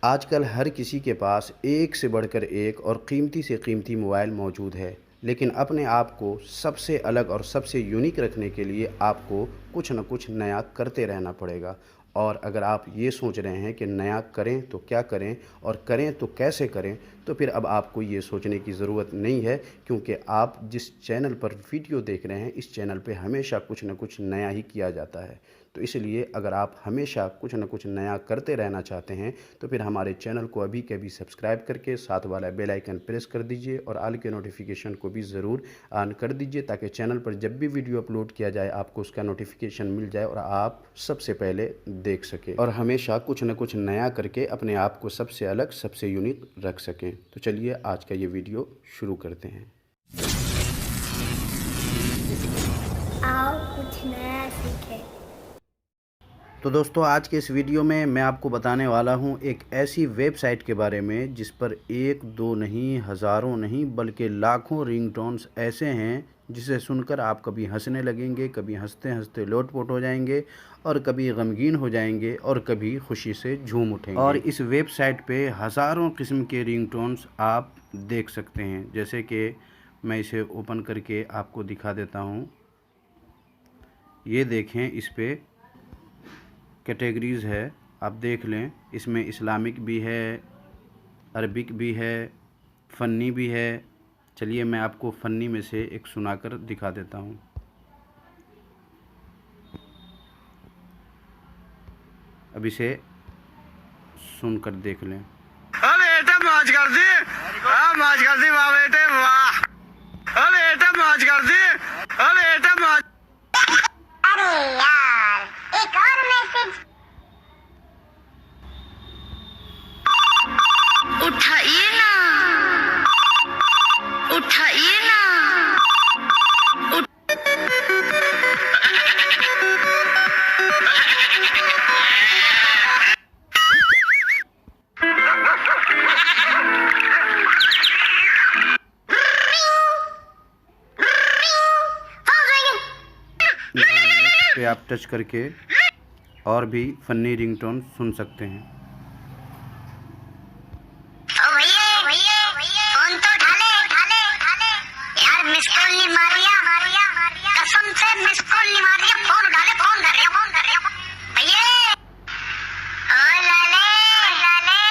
आजकल हर किसी के पास एक से बढ़कर एक और कीमती से कीमती मोबाइल मौजूद है, लेकिन अपने आप को सबसे अलग और सबसे यूनिक रखने के लिए आपको कुछ न कुछ नया करते रहना पड़ेगा। और अगर आप ये सोच रहे हैं कि नया करें तो क्या करें और करें तो कैसे करें, तो फिर अब आपको ये सोचने की ज़रूरत नहीं है, क्योंकि आप जिस चैनल पर वीडियो देख रहे हैं इस चैनल पे हमेशा कुछ न कुछ नया ही किया जाता है। तो इसलिए अगर आप हमेशा कुछ न कुछ नया करते रहना चाहते हैं तो फिर हमारे चैनल को अभी के अभी सब्सक्राइब करके साथ वाला बेल आइकन प्रेस कर दीजिए और ऑल के नोटिफिकेशन को भी ज़रूर ऑन कर दीजिए, ताकि चैनल पर जब भी वीडियो अपलोड किया जाए आपको उसका नोटिफिकेशन मिल जाए और आप सबसे पहले देख सकें और हमेशा कुछ न कुछ नया करके अपने आप को सबसे अलग सबसे यूनिक रख सकें। तो चलिए आज का ये वीडियो शुरू करते हैं। आओ कुछ नया सीखें। तो दोस्तों आज के इस वीडियो में मैं आपको बताने वाला हूं एक ऐसी वेबसाइट के बारे में जिस पर एक दो नहीं, हज़ारों नहीं, बल्कि लाखों रिंगटोन्स ऐसे हैं जिसे सुनकर आप कभी हंसने लगेंगे, कभी हंसते हंसते लोटपोट हो जाएंगे और कभी गमगीन हो जाएंगे और कभी खुशी से झूम उठेंगे। और इस वेबसाइट पे हज़ारों किस्म के रिंगटोन्स आप देख सकते हैं। जैसे कि मैं इसे ओपन करके आपको दिखा देता हूँ। ये देखें, इस पर कैटेगरीज़ है, आप देख लें। इसमें इस्लामिक भी है, अरबिक भी है, फ़नी भी है। चलिए मैं आपको फ़नी में से एक सुनाकर दिखा देता हूँ। अब इसे सुनकर देख लें। बेटा मौज कर दी, मौज कर दी, वाह बेटे वाह, बेटा मौज कर दी, बेटा मौज। अरे यार, एक और मैसेज। उठाइए ना, उठाइए ना। पे आप टच करके और भी फ़नी रिंगटोन सुन सकते हैं। फोन तो उठा ले यार, मिस कॉल नहीं मारिया, कसम से मिस कॉल नहीं मारिया। फोन उठा ले, फोन कर रहे हो भैया। ओ लाले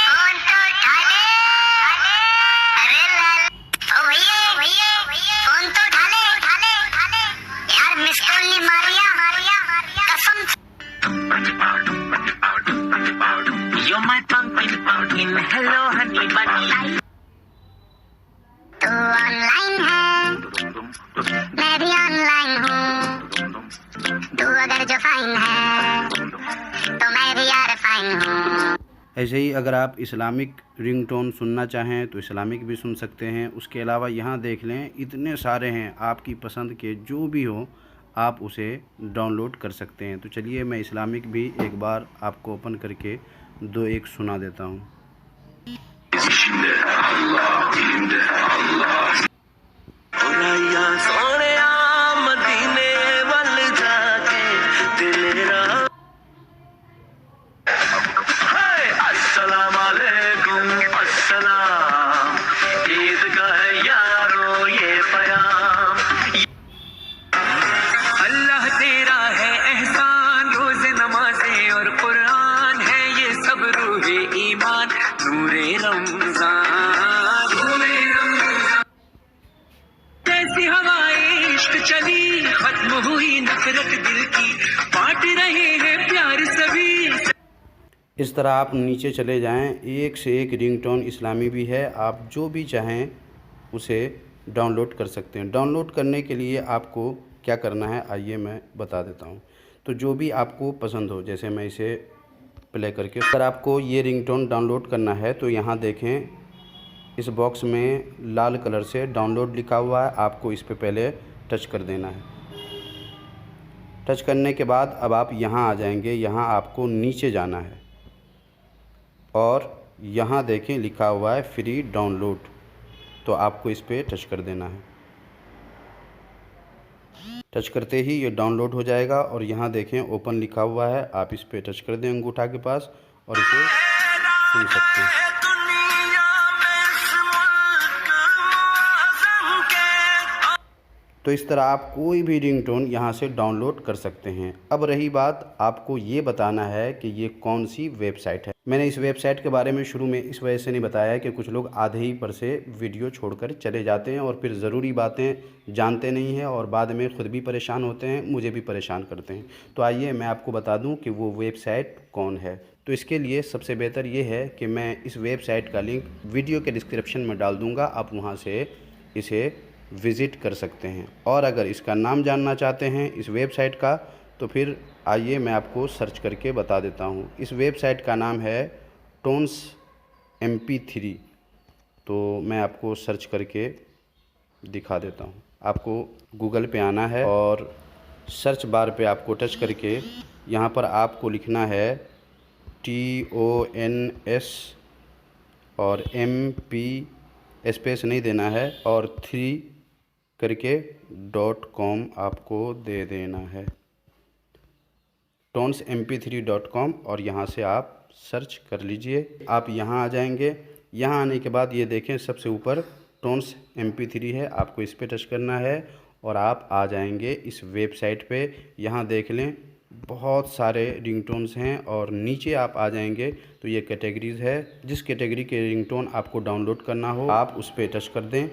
फोन तो उठा ले। अरे लाले, ओ भैया फोन तो उठा ले यार, मिस कॉल नहीं मारिया कसम से। You're my pumpkin, hello honey bunny. तू ऑनलाइन है, मैं भी ऑनलाइन हूँ। तू अगर जो फाइन है तो मैं भी यार फाइन हूँ। ऐसे ही अगर आप इस्लामिक रिंगटोन सुनना चाहें तो इस्लामिक भी सुन सकते हैं। उसके अलावा यहाँ देख लें, इतने सारे हैं, आपकी पसंद के जो भी हो आप उसे डाउनलोड कर सकते हैं। तो चलिए मैं इस्लामिक भी एक बार आपको ओपन करके दो एक सुना देता हूँ। अल्लाह तेरा है एहसान, रोज़े नमाज़ें और कुरान है ये सब रूहे ईमान, नूरे रमज़ान। जैसी हवाएं इश्क चली, खत्म हुई नफरत दिल की, बांट रहे हैं प्यार सभी। इस तरह आप नीचे चले जाएं, एक से एक रिंगटोन इस्लामी भी है, आप जो भी चाहें उसे डाउनलोड कर सकते हैं। डाउनलोड करने के लिए आपको क्या करना है आइए मैं बता देता हूं। तो जो भी आपको पसंद हो, जैसे मैं इसे प्ले करके, अगर आपको ये रिंगटोन डाउनलोड करना है तो यहाँ देखें, इस बॉक्स में लाल कलर से डाउनलोड लिखा हुआ है, आपको इस पे पहले टच कर देना है। टच करने के बाद अब आप यहाँ आ जाएंगे, यहाँ आपको नीचे जाना है और यहाँ देखें लिखा हुआ है फ्री डाउनलोड, तो आपको इस पर टच कर देना है। टच करते ही ये डाउनलोड हो जाएगा और यहाँ देखें ओपन लिखा हुआ है, आप इस पर टच कर दें अंगूठा के पास और इसे सुन सकते हैं। तो इस तरह आप कोई भी रिंगटोन यहाँ से डाउनलोड कर सकते हैं। अब रही बात, आपको ये बताना है कि ये कौन सी वेबसाइट है। मैंने इस वेबसाइट के बारे में शुरू में इस वजह से नहीं बताया कि कुछ लोग आधे ही पर से वीडियो छोड़कर चले जाते हैं और फिर ज़रूरी बातें जानते नहीं हैं और बाद में ख़ुद भी परेशान होते हैं, मुझे भी परेशान करते हैं। तो आइए मैं आपको बता दूं कि वो वेबसाइट कौन है। तो इसके लिए सबसे बेहतर ये है कि मैं इस वेबसाइट का लिंक वीडियो के डिस्क्रिप्शन में डाल दूँगा, आप वहाँ से इसे विज़िट कर सकते हैं। और अगर इसका नाम जानना चाहते हैं इस वेबसाइट का, तो फिर आइए मैं आपको सर्च करके बता देता हूँ। इस वेबसाइट का नाम है टोन्स MP3। तो मैं आपको सर्च करके दिखा देता हूँ। आपको गूगल पे आना है और सर्च बार पे आपको टच करके यहाँ पर आपको लिखना है TONS और MP स्पेस नहीं देना है और 3 करके .com आपको दे देना है, tonsmp3.com, और यहाँ से आप सर्च कर लीजिए। आप यहाँ आ जाएंगे। यहाँ आने के बाद ये देखें सबसे ऊपर टोन्स MP3 है, आपको इस पर टच करना है और आप आ जाएंगे इस वेबसाइट पे। यहाँ देख लें बहुत सारे रिंगटोन्स हैं और नीचे आप आ जाएंगे तो ये कैटेगरीज़ है। जिस कैटेगरी के रिंगटोन आपको डाउनलोड करना हो आप उस पर टच कर दें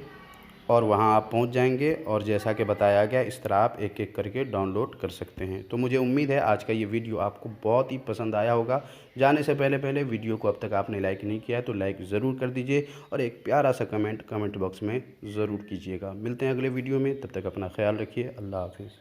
और वहाँ आप पहुँच जाएंगे और जैसा कि बताया गया इस तरह आप एक एक करके डाउनलोड कर सकते हैं। तो मुझे उम्मीद है आज का ये वीडियो आपको बहुत ही पसंद आया होगा। जाने से पहले वीडियो को अब तक आपने लाइक नहीं किया है तो लाइक ज़रूर कर दीजिए और एक प्यारा सा कमेंट बॉक्स में ज़रूर कीजिएगा। मिलते हैं अगले वीडियो में, तब तक अपना ख्याल रखिए। अल्लाह हाफिज़।